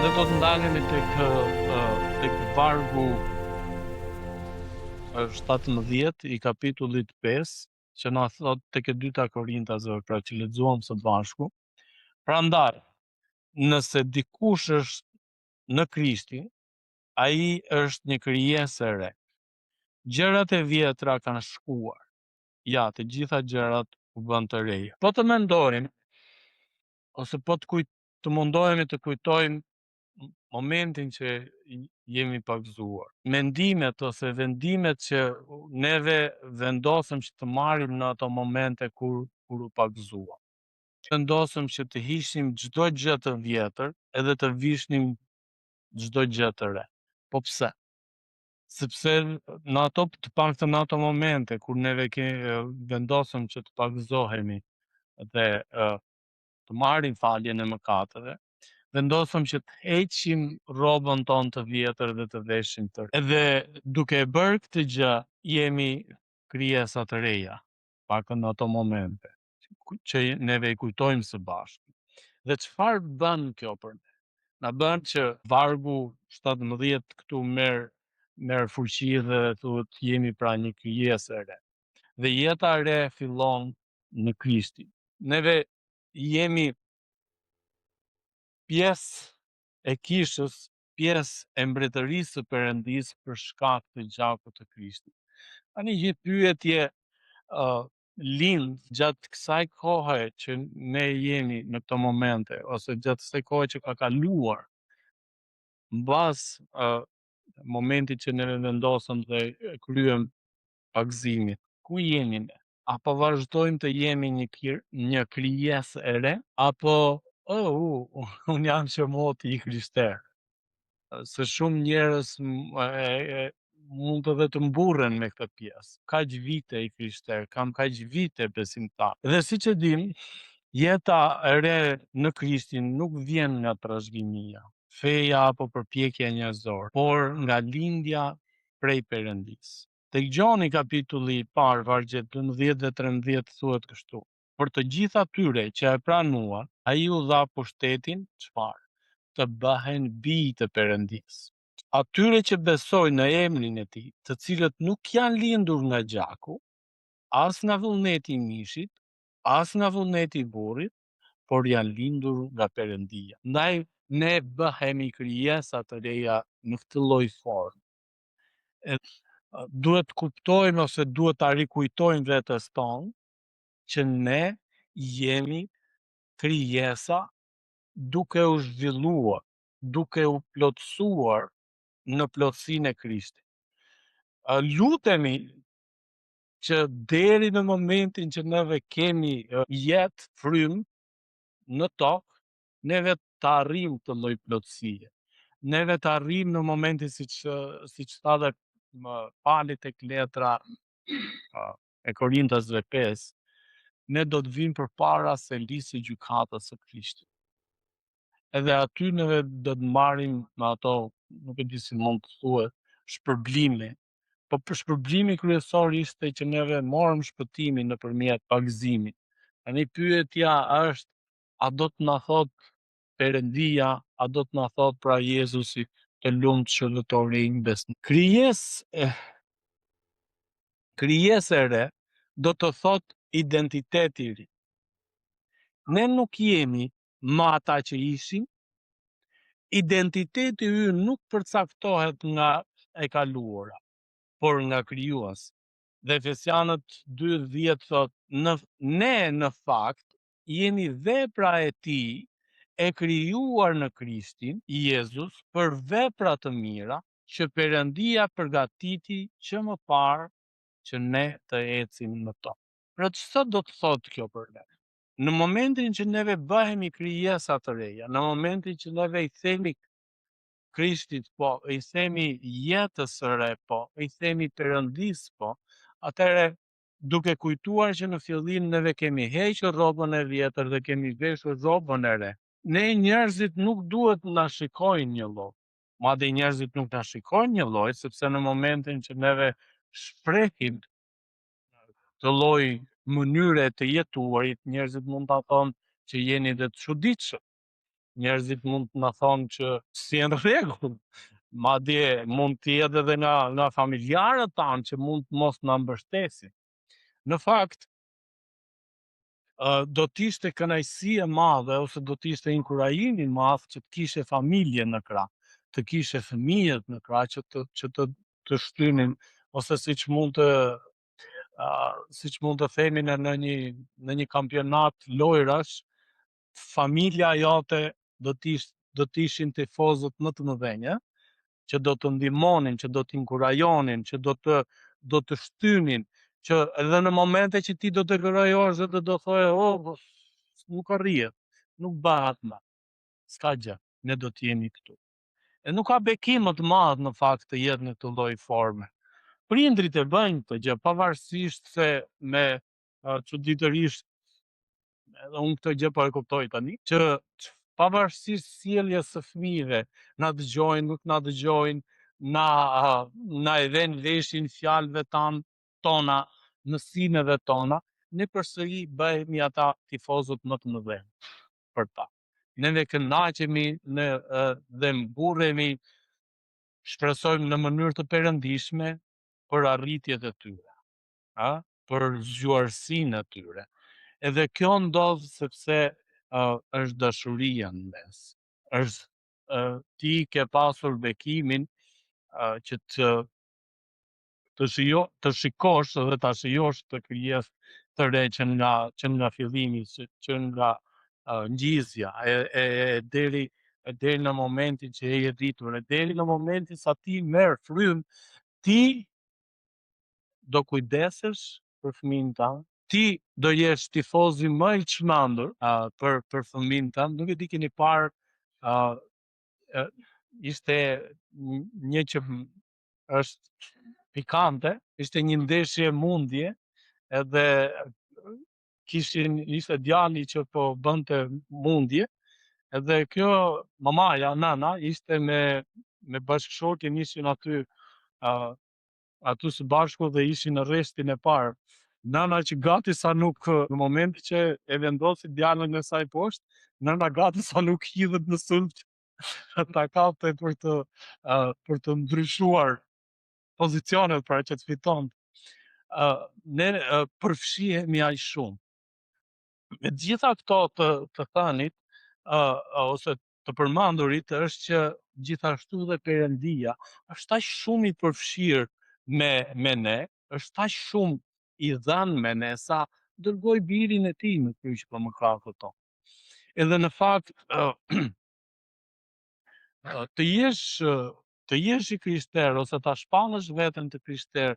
Dhe do të ndalemi tek vargu 17 i kapitullit 5, që na thot tek e dyta Korintasve, pra që lexuam së bashku. Prandaj, nëse dikush është në Krishtin, ai është një krijesë e re. Gjërat e vjetra kanë shkuar. Ja, të gjitha gjërat u bën të reja. Po të mendorim, ose po të mundohemi të kujtojmë momentin që jemi pagzuar. Mendimet ose vendimet që neve vendosëm që të marrim në ato momente kur u pagzuam. Vendosëm që të hiqnim çdo gjë të vjetër edhe të vishnim çdo gjë të re. Po pse? Sepse në ato momente kur neve vendosëm që të pagzohemi dhe të marrim faljen e mëkateve, vendosëm që të heqim rrobën tonë të vjetër dhe të veshim të re. Edhe duke e bërë këtë gjë, jemi krijesa të reja, pakën në ato momente që neve i kujtojmë së bashku. Dhe çfarë bën kjo për ne? Na bën që vargu 17 këtu merr fuqi dhe thuhet jemi pra një krijesë e re. Dhe jeta e re fillon në Krishtin. Neve jemi pjesë e kishës, pjesë e mbretërisë së Perëndisë për shkak të gjakut të Krishtit. Tani një pyetje lind gjatë kësaj kohe që ne jemi në këto momente, ose gjatë kësaj kohe që ka kaluar, mbas momentit që ne vendosëm dhe kryem pagzimin, ku jemi ne? Apo vazhdojmë të jemi një krijesë e re, apo unë jam që moti i Krishterë. Se shumë njerëz mund edhe të mburren me këtë pjesë. Kaq vite i Krishterë, kam kaq vite besimtar. Dhe siç e dim, jeta e re në Krishtin nuk vjen nga trashëgimia, feja apo përpjekja njerëzore, por nga lindja prej Perëndisë. Tek Gjoni kapitulli i parë, vargjet 12 dhe 13 thuhet kështu: për të gjithë atyre që e pranuan, ai u dha pushtetin çfarë? Të bëhen bij të Perëndisë. Atyre që besojnë në emrin e tij, të cilët nuk janë lindur nga gjaku, as nga vullneti i mishit, as nga vullneti i burrit, por janë lindur nga Perëndia. Ndaj ne bëhemi krijesa të reja në këtë lloj forme. Duhet kuptojmë ose duhet ta rikujtojmë vetes tonë që ne jemi krijesa duke u zhvilluar, duke u plotësuar në plotësinë e Krishtit. Lutemi që deri në momentin që neve kemi jetë frymë në tokë, neve të arrijmë të lloj plotësie. Neve të arrijmë në momentin siç tha dhe Pali tek letra e Korintasve 5, ne do të vim përpara selisë së gjykatës së Krishtit. Edhe aty neve do të marrim me ato, nuk e di si mund të thuhet, shpërblime. Po për shpërblimi kryesor ishte që neve morëm shpëtimin nëpërmjet pagëzimit. Tani pyetja është, a do të na thot Perëndia, a do të na thot pra Jezusi, të lumt shërbëtorin besnik. Krijesë e re do të thot identitet i ri. Ne nuk jemi më ata që ishim, identiteti ynë nuk përcaktohet nga e kaluara, por nga krijuesi. Dhe Efesianët 2:10 thot, ne në fakt jemi vepra e tij, e krijuar në Krishtin Jezus për vepra të mira që Perëndia përgatiti që më parë që ne të ecim në to. Pra çfarë do të thotë kjo për ne? Në momentin që neve bëhemi krijesa të reja, në momentin që neve i themi Krishtit po, i themi jetës së re po, i themi Perëndisë po, atëherë duke kujtuar që në fillim neve kemi hequr rrobën e vjetër dhe kemi veshur rrobën e re. Ne njerëzit nuk duhet na shikojnë një lloj. Madje njerëzit nuk na shikojnë një lloj, sepse në momentin që neve shprehim të lloj mënyre të jetuarit, njerëzit mund ta thonë që jeni dhe të çuditshëm. njerëzit mund të na thonë që si në rregull. Madje mund të jetë edhe nga familjarët tanë që mund të mos na mbështesin. Në fakt, do t'ishte kënaqësi e madhe ose do t'ishte inkurajim i madh që të kishe familje në krah, të kishe fëmijët në krah që të shtynin ose siç mund të themi në një kampionat lojrash, familja jote do t'ishin tifozët më të mëdhenj, që do të ndihmonin, që do të inkurajonin, që do të shtynin, që edhe në momente që ti do të kërkosh dhe do thoje, oh, nuk arrihet, nuk bëhet më, s'ka gjë, ne do të jemi këtu. E nuk ka bekim më të madh në fakt të jetë në këtë lloj forme. Prindrit e bëjnë këtë gjë, pavarësisht se me çuditërisht, edhe unë këtë gjë po e kuptoj tani, që pavarësisht sjelljes së fëmijëve, na dëgjojnë, nuk na dëgjojnë, na e vënë veshin fjalëve tona, në sineve tona, ne përsëri bëhemi ata tifozët më të mëdhenj për ta. Neve kënaqemi dhe mburremi, shpresojmë në mënyrë të perëndishme për arritjet e tyre, për zgjuarsinë e tyre. Edhe kjo ndodh sepse është dashuria në mes. Ti ke pasur bekimin që të shikosh dhe ta shijosh të krijesë të re që nga fillimi, që nga ngjizja e deri në momentin që je i rritur, e deri në momentin sa ti merr frymë, ti do kujdesesh për fëmijën tënd, ti do jesh tifozi më i çmendur për fëmijën tënd. Nuk e di keni parë, ishte një që është pikante, ishte një ndeshje mundje, edhe ishte djali që po bënte mundje, edhe kjo mamaja, nëna, ishte me bashkëshortin, ishin aty së bashku dhe ishin në rreshtin e parë. Nëna që gati sa nuk, në momentin që e vendosi djalën e saj poshtë, nëna gati sa nuk hidhet në sulm ta kapte për të ndryshuar pozicionet pra që të fiton. Ne përfshihemi aq shumë. Me gjitha këto të thënit, ose të përmendurit, është që gjithashtu dhe Perëndia është aq shumë i përfshirë me ne, është aq shumë i dhënë me ne, sa dërgoi birin e tij në kryq për mëkatet tona. Edhe në fakt, të jesh i krishter ose ta shpallësh veten të krishter,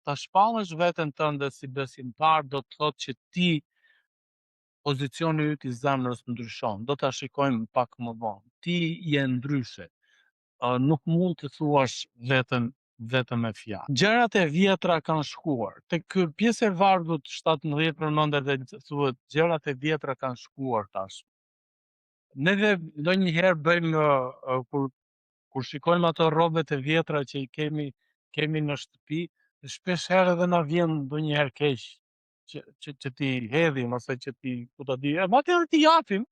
ta shpallësh veten tënde si besimtar, do të thotë që ti pozicioni yt i zemrës ndryshon. Do ta shikojmë pak më vonë. Ti je ndryshe. Nuk mund të thuash vetëm me fjalë. Gjërat e vjetra kanë shkuar. Tek pjesa e vargut 17 përmendet dhe thuhet gjërat e vjetra kanë shkuar tash. Neve ndonjëherë bëjmë kur shikojmë ato rrobat e vjetra që i kemi në shtëpi, shpesh herë edhe na vjen ndonjëherë keq që ti hedhim ose që ti ku ta di, madje edhe ti japim.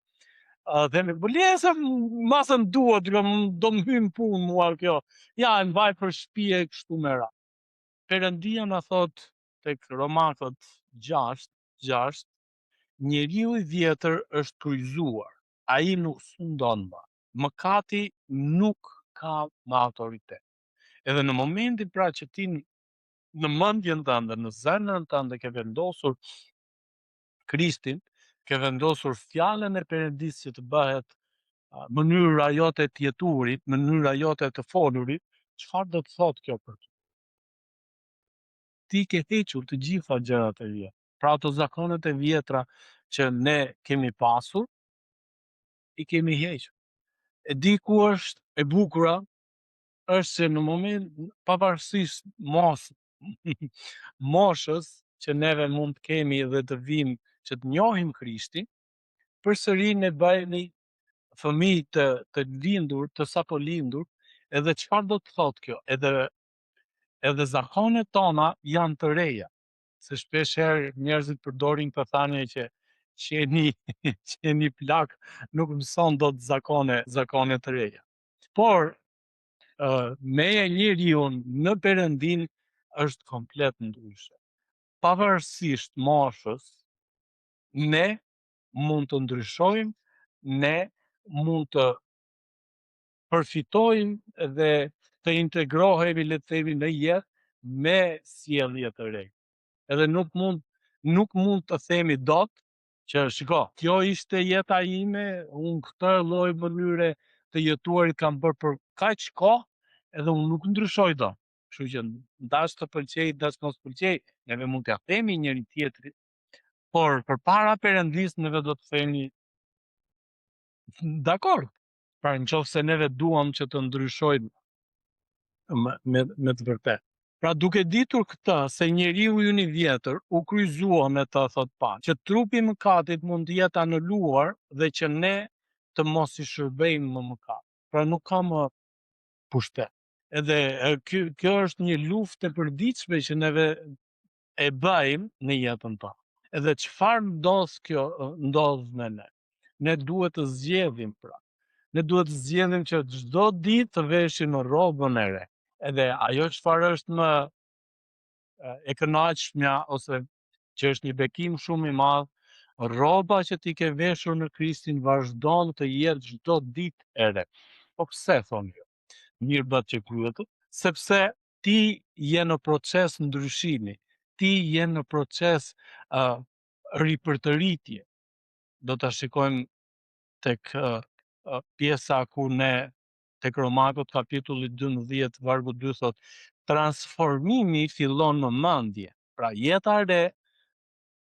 Themi, po lesa masën duhet, do më hymë punë mua kjo. Ja, e mbaj për shtëpi e kështu me radhë. Perëndia na thot tek Romakët 6, njeriu i vjetër është kryqëzuar, ai nuk sundon më. Mëkati nuk ka më autoritet. Edhe në momentin pra që ti në mendjen tënde, në zemrën tënde ke vendosur Krishtin, ke vendosur fjalën e Perëndisë që të bëhet mënyra jote të jeturit, mënyra jote të folurit, çfarë do të thotë kjo për ty? Ti ke hequr të gjitha gjërat e vjetra. Pra ato zakonet e vjetra që ne kemi pasur, i kemi hequr. E di ku është e bukura, është se në moment, pavarësisht moshës që neve mund të kemi dhe të vim që të njohim Krishtin, përsëri ne bëhemi fëmijë të lindur, të sapo lindur, edhe çfarë do të thotë kjo? Edhe zakonet tona janë të reja. Se shpesh herë njerëzit përdorin këtë thënie që qeni, qeni plak nuk mëson dot zakone të reja. Por meja e njeriu në Perëndin është komplet ndryshe. Pavarësisht moshës, ne mund të ndryshojmë, ne mund të përfitojmë dhe të integrohemi, le të themi, në jetë me sjellje të re. Edhe nuk mund të themi dot që shiko, kjo ishte jeta ime, unë këtë lloj mënyre të jetuarit kam bërë për kaq kohë, edhe unë nuk ndryshoj dot. Kështu që ndash të pëlqej, ndash mos pëlqej, neve mund t'ia themi njëri tjetrit, por përpara Perëndis neve do të themi dakord. Pra nëse neve duam që të ndryshojmë me të vërtet. Pra duke ditur këtë, se njeriu ynë i vjetër u kryqëzua me të, thot pa, që trupi i mëkatit mund të jetë anuluar dhe që ne të mos i shërbejmë më mëkat. Pra nuk ka më pushtet. Edhe kjo është një luftë e përditshme që neve e bëjmë në jetën tonë. Edhe çfarë ndodh me ne? Ne duhet të zgjedhim pra. Ne duhet të zgjedhim që çdo ditë të veshim rrobën e re. Edhe ajo çfarë është më e kënaqshmja ose që është një bekim shumë i madh, rroba që ti ke veshur në Krishtin vazhdon të jetë çdo ditë e re. Po pse thonë jo? Mirë bëhet që pyet, sepse ti je në proces ndryshimi, ti je në proces ripërtëritje. Do ta shikojmë tek pjesa ku ne tek Romakët kapitulli 12 vargu 2 thot transformimi fillon në mendje. Pra jeta e re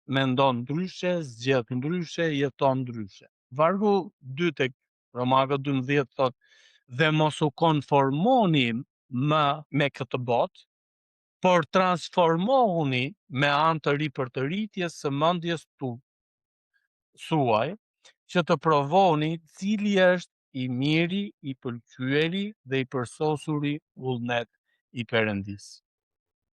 mendon ndryshe, zgjedh ndryshe, jeton ndryshe. Vargu 2 tek Romakët 12 thot dhe mos u konformoni me këtë botë, por transformohuni me anë të ripërtëritjes së mendjes suaj, që të provoni cili është i miri, i pëlqyeri dhe i përsosuri vullnet i Perëndis.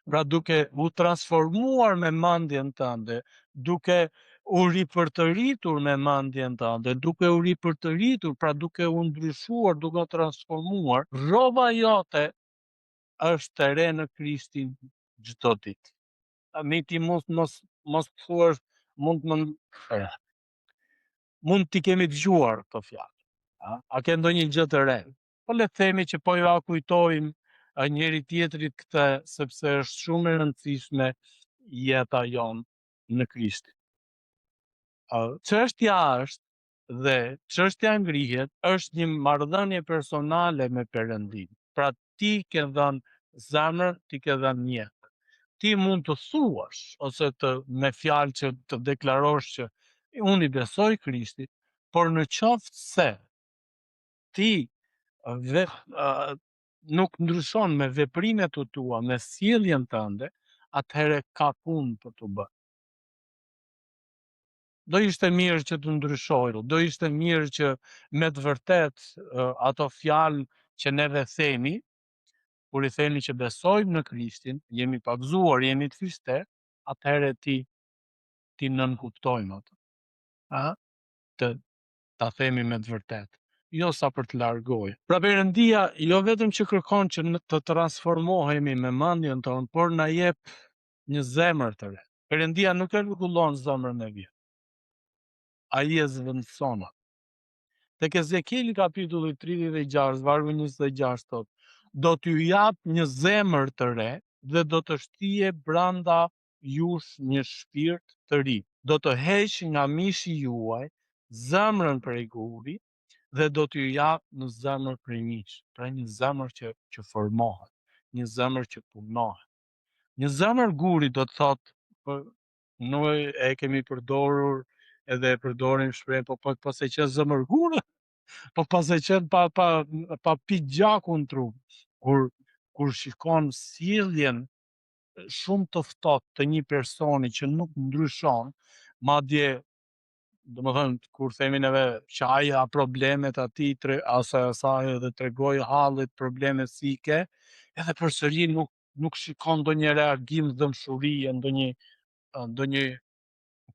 Pra duke u transformuar me mendjen tënde, duke u ripërtëritur me mendjen tënde, duke u ripërtëritur, pra duke u ndryshuar, duke u transformuar, rroba jote është e re në Krishtin çdo ditë. Mi ti mos thuash mund t'i kemi dëgjuar këto fjalë. A ke ndonjë gjë të re? Po le të themi që po ja kujtojmë njëri tjetrit këtë, sepse është shumë e rëndësishme jeta jonë në Krishtin. Çështja është dhe çështja ngrihet është një marrëdhënie personale me Perëndin. Pra ti ke dhënë zemrën, ti ke dhënë jetë. Ti mund të thuash ose me fjalë që të deklarosh që unë i besoj Krishtit, por në qoftë se ti nuk ndryshon me veprimet të tua, me sjelljen tënde, atëherë ka punë për të bërë. Do ishte mirë që të ndryshojë, do ishte mirë që me të vërtet ato fjalë që neve themi, kur i themi që besojmë në Krishtin, jemi pagzuar, jemi të krishterë, atëherë ti nënkuptojmë ato. Ta themi me të vërtet, jo sa për të largojë. Pra Perëndia jo vetëm që kërkon që ne të transformohemi me mendjen tonë, por na jep një zemër të re. Perëndia nuk e rregullon zemrën e vjetër. Ai e zvendëson. Tek Ezekieli kapitulli 36 vargu 26 thot: do t'ju jap një zemër të re dhe do të shtije brenda jush një shpirt të ri. Do të heq nga mishi juaj zemrën prej guri dhe do t'ju jap në zemër prej mish. Pra një zemër që formohet, një zemër që punohet. Një zemër guri do të thotë, noi e kemi përdorur edhe e përdorim shprehjen po se që zemër gurë, po pas e qenë pa pi gjakun trup. Kur shikon sjelljen shumë të ftohtë të një personi që nuk ndryshon, madje domethënë kur themi neve që ai ha problemet atij ose asaj dhe tregoj hallet, problemet si i ke, edhe përsëri nuk shikon ndonjë reagim dëmshurie, ndonjë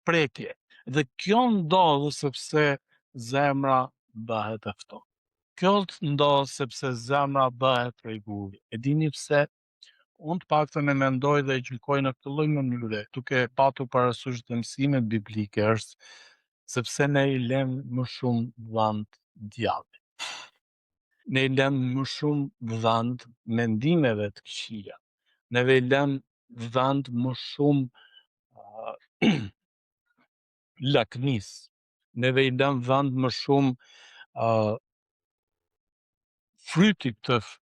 prekje. Dhe kjo ndodh sepse zemra bëhet e ftohtë. Kjo ndodh sepse zemra bëhet prej guri. E dini pse? Unë të paktën e mendoj dhe e gjykoj në këtë lloj mënyre, duke patur parasysh të mësimet biblike, është sepse ne i lëm më shumë vend djallit. Ne i lëm më shumë vend mendimeve të këqija. Neve i lëm vend më shumë lakmis. Neve i lëm vend më shumë frytit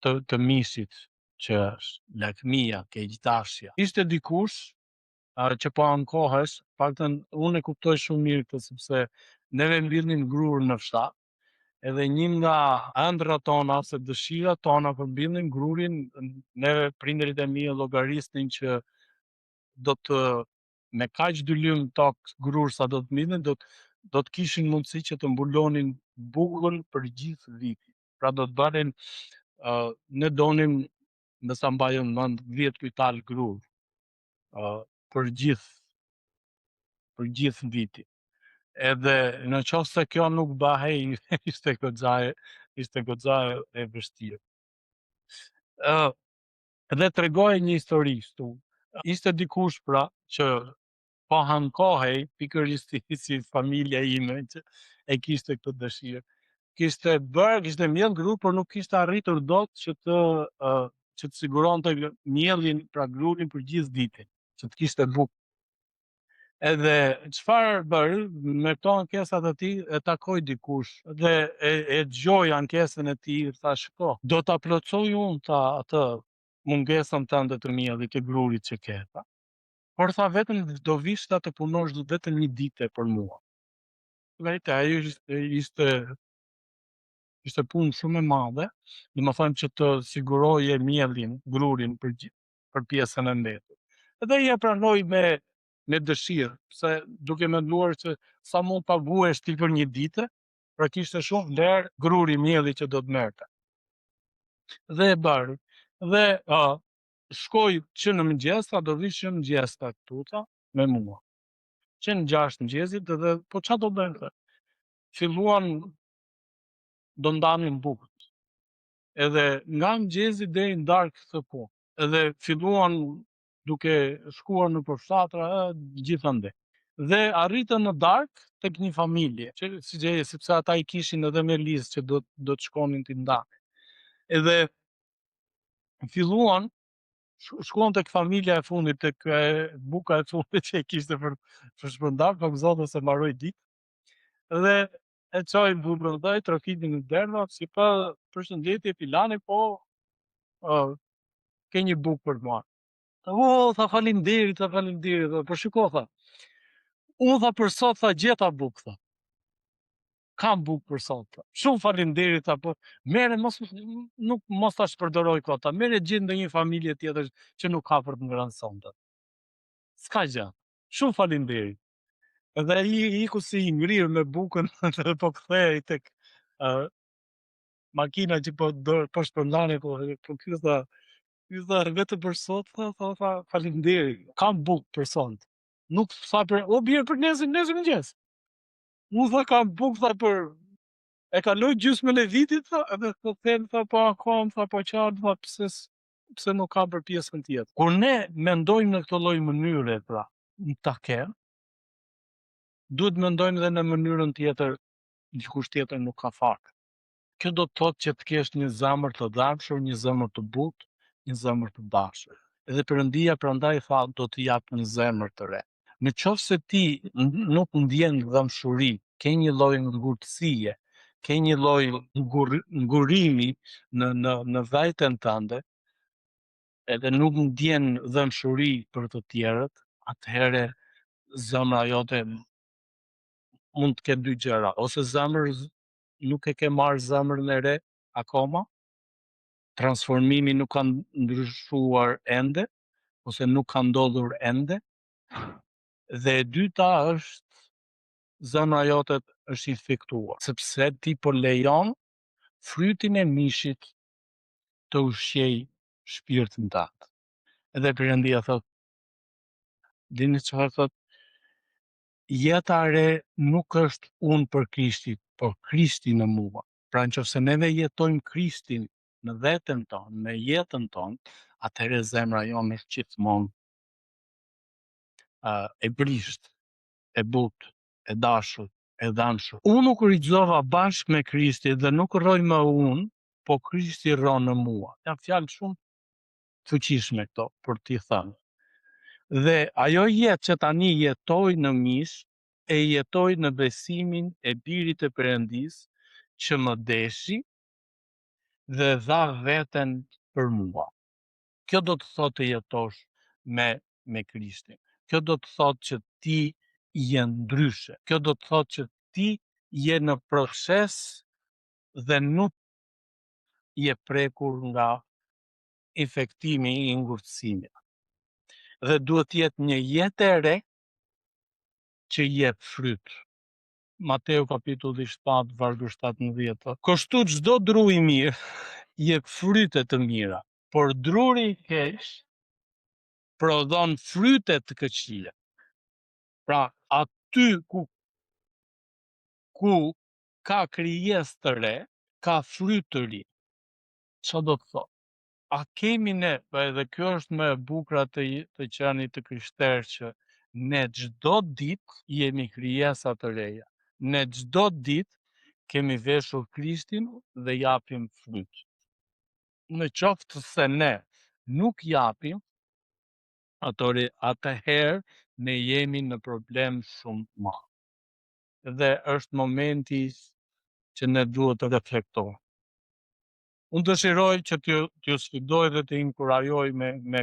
të mishit që është lakmia, keqtashja. Ishte dikush që po ankohesh, paktën unë e kuptoj shumë mirë këtë sepse neve mbillnin grurën në fshat, edhe një nga ëndrat tona ose dëshirat tona për mbillnin grurin, neve prindërit e mi e llogarisnin që do të me kaq dylym tok grur sa do të mbillnin, do të kishin mundësi që të mbulonin bukën për gjithë vitin. Pra do të banin, ne donim, me sa mbajëm mend, 10 kujtal grur për gjithë vitin. Edhe në qoftë se kjo nuk bahej, ishte goxha e vështirë. Dhe tregoj një histori këtu. Ishte dikush pra që po hankohej pikërisht si familja ime që e kishte këtë dëshirë. Kishte mbjell grur, por nuk kishte arritur dot që të siguronte mielin, pra grurin për gjithë ditën, që të kishte bukë. Edhe çfarë bëri me këto ankesat e tij, e takoi dikush dhe e dëgjoi ankesën e tij, tha shiko, do ta plotësoj unë atë mungesën tënde të miellit, të grurit që ke, tha. Por tha vetëm do vish ta të punosh vetëm një ditë për mua. Vërtet, ajo ishte punë shumë e madhe, domethënë që të siguroje mielin, grurin për pjesën e mbetur. Edhe ai e pranoi me dëshirë, pse duke menduar se sa mund paguhesh ti për një ditë, pra kishte shumë vlerë gruri, mielli që do të merrte. Dhe e bëri. Dhe shkoi që në mëngjes, tha do vish që në mëngjes këtu, tha, me mua. Që në 6 mëngjesit, edhe po çfarë do bëjmë? Filluan, do ndanin bukët. Edhe nga mëngjesi deri në darkë këtë punë. Edhe filluan duke shkuar në përfshatra gjithandej. Dhe arritën në darkë tek një familje, që siç e sepse ata i kishin edhe me lizë që do të shkonin t'i ndanin. Edhe filluan shkuan tek familja e fundit, tek buka e fundit që e kishte për shpërndar, po gëzonte se mbaroi ditë. Dhe e çoi bukën ndaj, trokitin në derma, si pa përshëndetje filani, po ke një bukë për të marrë. Tha faleminderit, po shiko, tha. Unë tha për sot, tha gjeta bukë, tha. Kam bukë për sot, tha. Shumë faleminderit, tha, po merre mos ta shpërdoroj kot, tha. Merre gjend ndonjë familje tjetër që nuk ka për të ngrënë sonte. S'ka gjë. Shumë faleminderit. Edhe ai iku si i ngrirë me bukën dhe po kthehej tek makina që po shpërndani, po ky tha vetëm për sot, tha faleminderit. Kam bukë për sot. Nuk sa për bjerë për nesër mëngjes. Unë tha kam bukë, tha për e kaloj gjysmën e vitit, tha, edhe po them, tha po akoma, tha po qartë, tha pse nuk kam për pjesën tjetër. Kur ne mendojmë në këtë lloj mënyre, pra, në takem, duhet mendojmë edhe në mënyrën tjetër, dikush tjetër nuk ka fakt. Kjo do të thotë që të kesh një zemër të dashur, një zemër të butë, një zemër të dashur. Edhe Perëndia prandaj tha do të jap një zemër të re. Në qoftë se ti nuk ndjen dëmshuri, ke një lloj ngurtësie, ke një lloj ngurimi në veten tënde, edhe nuk ndjen dëmshuri për të tjerët, atëherë zemra jote mund të ketë dy gjëra, ose nuk e ke marrë zemrën e re akoma, transformimi nuk ka ndryshuar ende, ose nuk ka ndodhur ende, dhe e dyta është zemra jote është infektuar, sepse ti po lejon frytin e mishit të ushqej shpirtin tënd. Edhe Perëndia thot, dini çfarë thot? jeta e re nuk është unë për Krishtin, por Krishti në mua. Pra nëse neve jetojmë Krishtin në veten tonë, në jetën tonë, atëherë zemra jonë është gjithmonë e brisht, e butë, e dashur, e dhanshur. Unë nuk rrigjova bashkë me Krishtin dhe nuk rroj më unë, po Krishti rron në mua. Janë fjalë shumë fuqishme këto për t'i thënë. Dhe ajo jetë që tani jetoj në mish, e jetoj në besimin e Birit të Perëndis që më deshi dhe dha veten për mua. Kjo do të thotë të jetosh me Krishtin. Kjo do të thotë që ti je ndryshe. Kjo do të thotë që ti je në proces dhe nuk je prekur nga infektimi i ngurtësimit. Dhe duhet jetë një jetë e re që jep fryt. Mateu kapitulli 7 vargu 17. Kështu çdo dru i mirë jep fryte të mira, por druri i keq prodhon fryte të këqija. Pra, aty ku ka krijesë të re, ka fryt të ri. Çfarë do të thotë? A kemi ne, edhe kjo është më e bukur të qenit të krishterë, që ne çdo ditë jemi krijesa të reja. Ne çdo ditë kemi veshur Krishtin dhe japim fryt. Në qoftë se ne nuk japim, atëherë ne jemi në problem shumë të madh. Dhe është momenti që ne duhet të reflektojmë. Unë dëshiroj që t'ju sfidoj dhe të inkurajoj me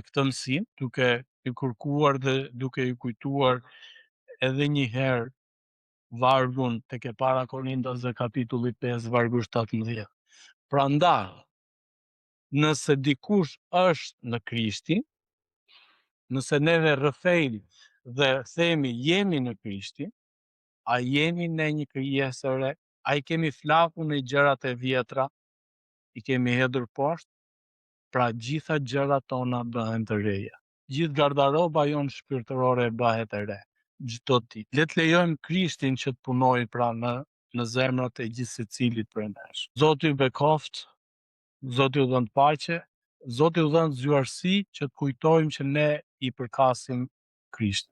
këtë mësim, duke i kërkuar dhe duke i kujtuar edhe një herë vargun tek e para Korintasve kapitulli 5 vargu 17. Prandaj, nëse dikush është në Krishtin, nëse neve rrëfejmë dhe themi jemi në Krishtin, a jemi ne një krijesë e re? A i kemi flakun e gjërat e vjetra, i kemi hedhur poshtë? Pra gjitha gjërat tona bëhen të reja. Gjithë gardaroba jonë shpirtërore bëhet e re. Çdo ditë. Le të lejojmë Krishtin që të punojë pra në zemrat e gjithë secilit prej nesh. Zoti ju bekoft, Zoti ju dhënë paqe, Zoti ju dhënë zgjuarsi që të kujtojmë që ne i përkasim Krishtit.